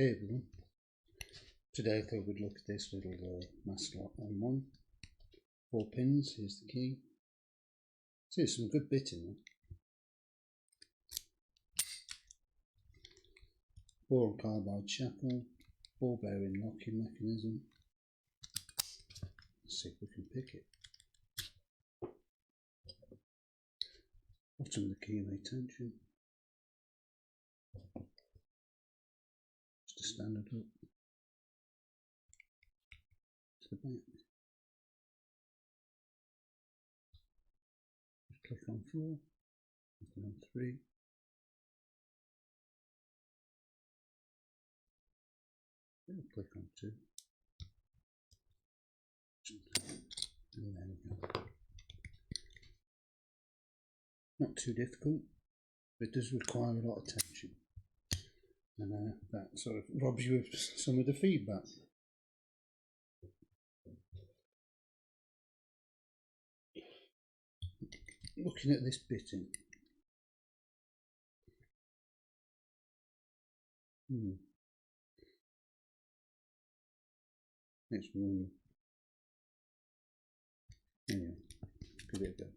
Hey everyone, today I thought we'd look at this little master lock M1. 4 pins, here's the key. So there's some good bit in there. Boron carbide shackle, ball bearing locking mechanism. Let's see if we can pick it. Bottom of the key tension. Just a standard hook. To the back. Just click on 4, click on 3. Then click on 2. And there we go. Not too difficult, but it does require a lot of tension. And that sort of robs you of some of the feedback. Looking at this bitting, it's one. Anyway, give it a go.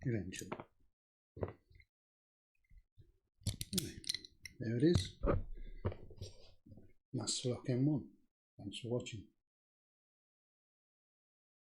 Eventually. There it is. Master Lock M1. Thanks for watching.